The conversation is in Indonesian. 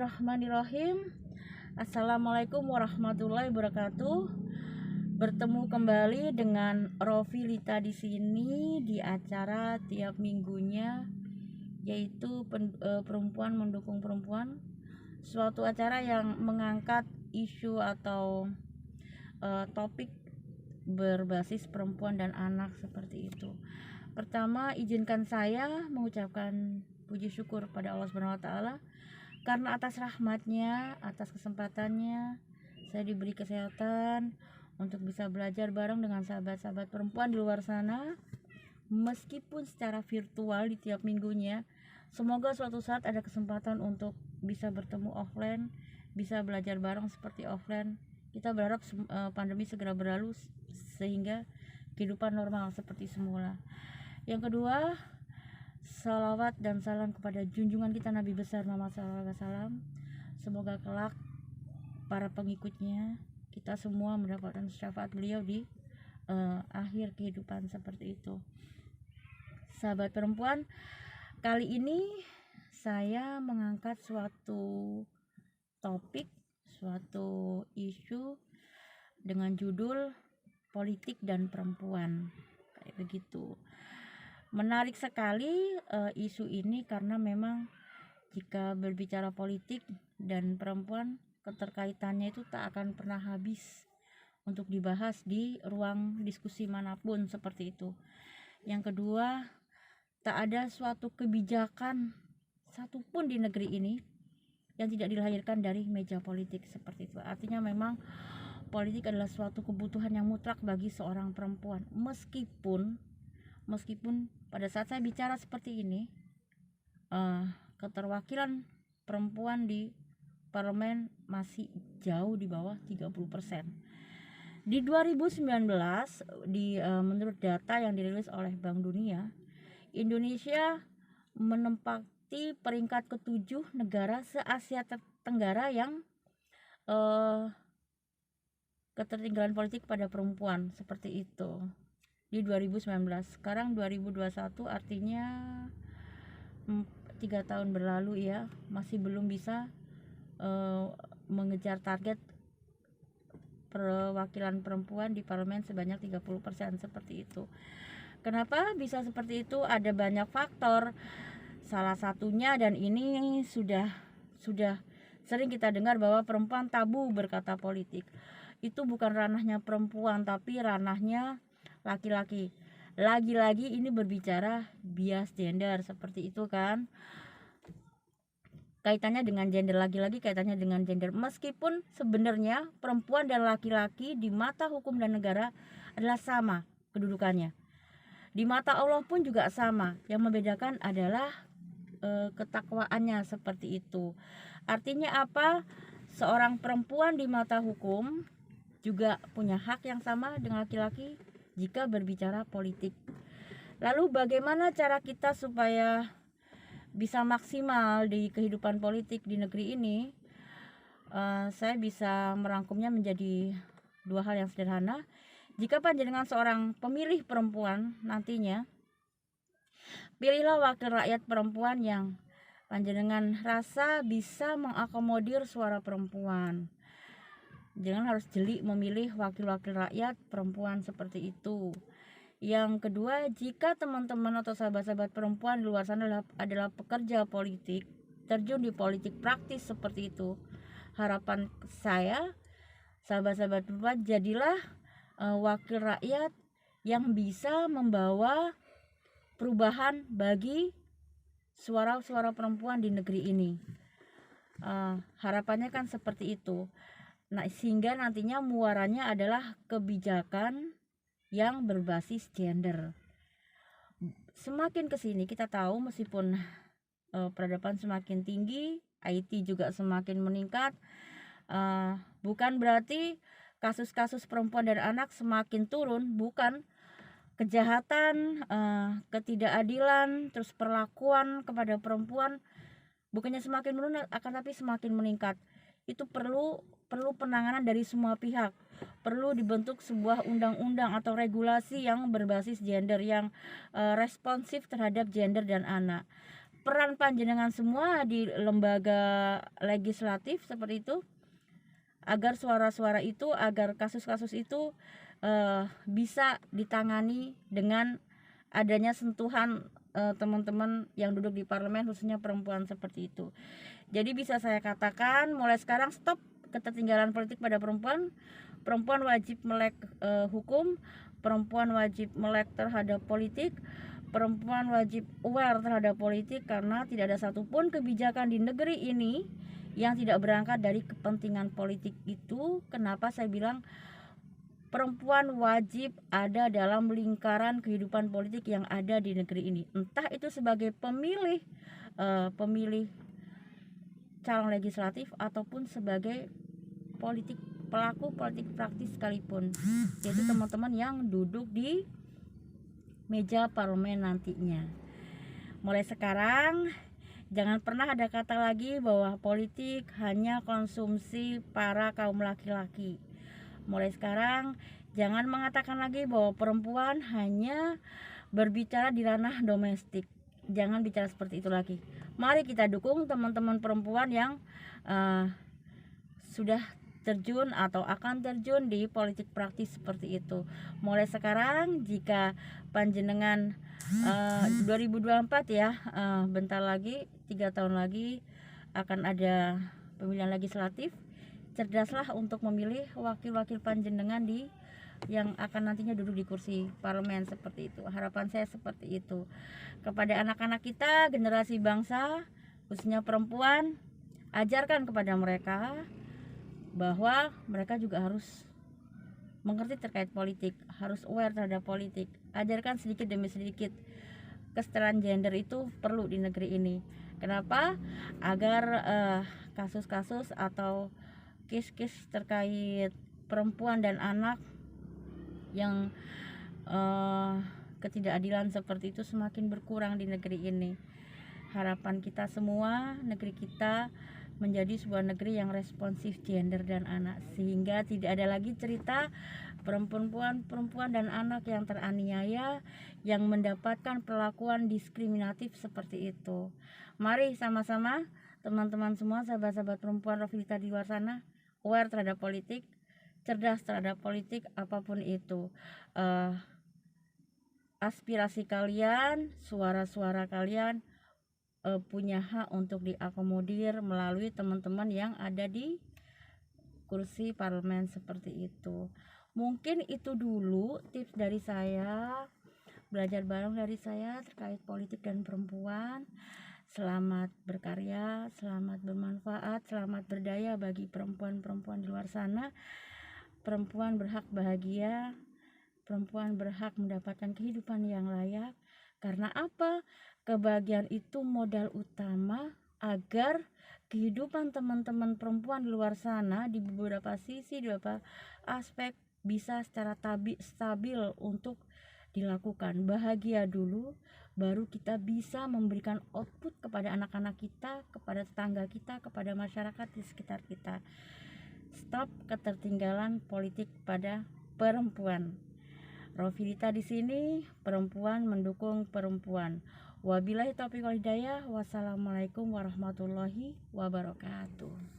Bismillahirrahmanirrahim. Assalamualaikum warahmatullahi wabarakatuh. Bertemu kembali dengan Rovilita di sini di acara tiap minggunya, yaitu perempuan mendukung perempuan. Suatu acara yang mengangkat isu atau topik berbasis perempuan dan anak seperti itu. Pertama, izinkan saya mengucapkan puji syukur pada Allah Subhanahu wa taala karena atas rahmatnya, atas kesempatannya saya diberi kesehatan untuk bisa belajar bareng dengan sahabat-sahabat perempuan di luar sana, meskipun secara virtual di tiap minggunya. Semoga suatu saat ada kesempatan untuk bisa bertemu offline, bisa belajar bareng seperti offline. Kita berharap pandemi segera berlalu sehingga kehidupan normal seperti semula. Yang kedua, salawat dan salam kepada junjungan kita Nabi besar Muhammad SAW. Semoga kelak para pengikutnya, kita semua mendapatkan syafaat beliau di akhir kehidupan seperti itu. Sahabat perempuan, kali ini saya mengangkat suatu topik, suatu isu dengan judul politik dan perempuan, kayak begitu. Menarik sekali isu ini karena memang jika berbicara politik dan perempuan, keterkaitannya itu tak akan pernah habis untuk dibahas di ruang diskusi manapun seperti itu. Yang kedua, tak ada suatu kebijakan satupun di negeri ini yang tidak dilahirkan dari meja politik seperti itu. Artinya memang politik adalah suatu kebutuhan yang mutlak bagi seorang perempuan, meskipun pada saat saya bicara seperti ini, keterwakilan perempuan di parlemen masih jauh di bawah 30%. Di 2019, menurut data yang dirilis oleh Bank Dunia, Indonesia menempati peringkat ke-7 negara se-Asia Tenggara yang ketertinggalan politik pada perempuan seperti itu. Di 2019, sekarang 2021, artinya 3 tahun berlalu ya, masih belum bisa mengejar target perwakilan perempuan di parlemen sebanyak 30% seperti itu. Kenapa bisa seperti itu? Ada banyak faktor. Salah satunya, dan ini sudah sering kita dengar, bahwa perempuan tabu berkata politik. Itu bukan ranahnya perempuan, tapi ranahnya laki-laki. Lagi-lagi ini berbicara bias gender seperti itu kan. Kaitannya dengan gender, lagi-lagi kaitannya dengan gender. Meskipun sebenarnya perempuan dan laki-laki di mata hukum dan negara adalah sama kedudukannya. Di mata Allah pun juga sama. Yang membedakan adalah ketakwaannya seperti itu. Artinya apa? Seorang perempuan di mata hukum juga punya hak yang sama dengan laki-laki jika berbicara politik. Lalu bagaimana cara kita supaya bisa maksimal di kehidupan politik di negeri ini? Saya bisa merangkumnya menjadi 2 hal yang sederhana. Jika panjenengan seorang pemilih perempuan nantinya, pilihlah wakil rakyat perempuan yang panjenengan rasa bisa mengakomodir suara perempuan. Jangan harus jeli memilih wakil-wakil rakyat perempuan seperti itu. Yang kedua, jika teman-teman atau sahabat-sahabat perempuan di luar sana adalah pekerja politik, terjun di politik praktis seperti itu, harapan saya, sahabat-sahabat perempuan, jadilah wakil rakyat yang bisa membawa perubahan bagi suara-suara perempuan di negeri ini. Harapannya kan seperti itu. Nah, sehingga nantinya muaranya adalah kebijakan yang berbasis gender. Semakin kesini kita tahu, meskipun peradaban semakin tinggi, IT juga semakin meningkat, bukan berarti kasus-kasus perempuan dan anak semakin turun, bukan. Kejahatan, ketidakadilan, terus perlakuan kepada perempuan bukannya semakin menurun, akan tapi semakin meningkat. Itu perlu penanganan dari semua pihak. Perlu dibentuk sebuah undang-undang atau regulasi yang berbasis gender, yang responsif terhadap gender dan anak. peran panjenengan semua di lembaga legislatif seperti itu, agar suara-suara itu, agar kasus-kasus itu bisa ditangani dengan adanya sentuhan teman-teman yang duduk di parlemen, khususnya perempuan seperti itu. Jadi bisa saya katakan mulai sekarang stop ketertinggalan politik pada perempuan. Perempuan wajib melek hukum, perempuan wajib melek terhadap politik, perempuan wajib aware terhadap politik, karena tidak ada satupun kebijakan di negeri ini yang tidak berangkat dari kepentingan politik. Itu kenapa saya bilang perempuan wajib ada dalam lingkaran kehidupan politik yang ada di negeri ini, entah itu sebagai pemilih calon legislatif ataupun sebagai pelaku politik praktis sekalipun, yaitu teman-teman yang duduk di meja parlemen nantinya. Mulai sekarang jangan pernah ada kata lagi bahwa politik hanya konsumsi para kaum laki-laki. Mulai sekarang jangan mengatakan lagi bahwa perempuan hanya berbicara di ranah domestik. Jangan bicara seperti itu lagi. Mari kita dukung teman-teman perempuan yang sudah terjun atau akan terjun di politik praktis seperti itu. Mulai sekarang jika panjenengan 2024 ya, bentar lagi, 3 tahun lagi akan ada pemilihan legislatif. Cerdaslah untuk memilih wakil-wakil panjenengan yang akan nantinya duduk di kursi parlemen seperti itu. Harapan saya seperti itu. Kepada anak-anak kita, generasi bangsa, khususnya perempuan, ajarkan kepada mereka bahwa mereka juga harus mengerti terkait politik, harus aware terhadap politik. Ajarkan sedikit demi sedikit. Kesetaraan gender itu perlu di negeri ini. Kenapa? Agar kasus-kasus atau kes-kes terkait perempuan dan anak yang ketidakadilan seperti itu semakin berkurang di negeri ini. Harapan kita semua, negeri kita menjadi sebuah negeri yang responsif gender dan anak, sehingga tidak ada lagi cerita perempuan dan anak yang teraniaya, yang mendapatkan perlakuan diskriminatif seperti itu. Mari sama-sama teman-teman semua, sahabat-sahabat perempuan Rofilita di luar sana, aware terhadap politik, cerdas terhadap politik, apapun itu. Aspirasi kalian, suara-suara kalian punya hak untuk diakomodir melalui teman-teman yang ada di kursi parlemen seperti itu. Mungkin itu dulu tips dari saya, belajar bareng dari saya terkait politik dan perempuan. Selamat berkarya, selamat bermanfaat, selamat berdaya bagi perempuan-perempuan di luar sana. Perempuan berhak bahagia, perempuan berhak mendapatkan kehidupan yang layak. Karena apa? Kebahagiaan itu modal utama agar kehidupan teman-teman perempuan di luar sana di beberapa sisi, di beberapa aspek bisa secara stabil untuk dilakukan. Bahagia dulu, baru kita bisa memberikan output kepada anak-anak kita, kepada tetangga kita, kepada masyarakat di sekitar kita. Stop ketertinggalan politik pada perempuan. Rofilita di sini, perempuan mendukung perempuan. Wabillahi taufiq wal hidayah. Wassalamualaikum warahmatullahi wabarakatuh.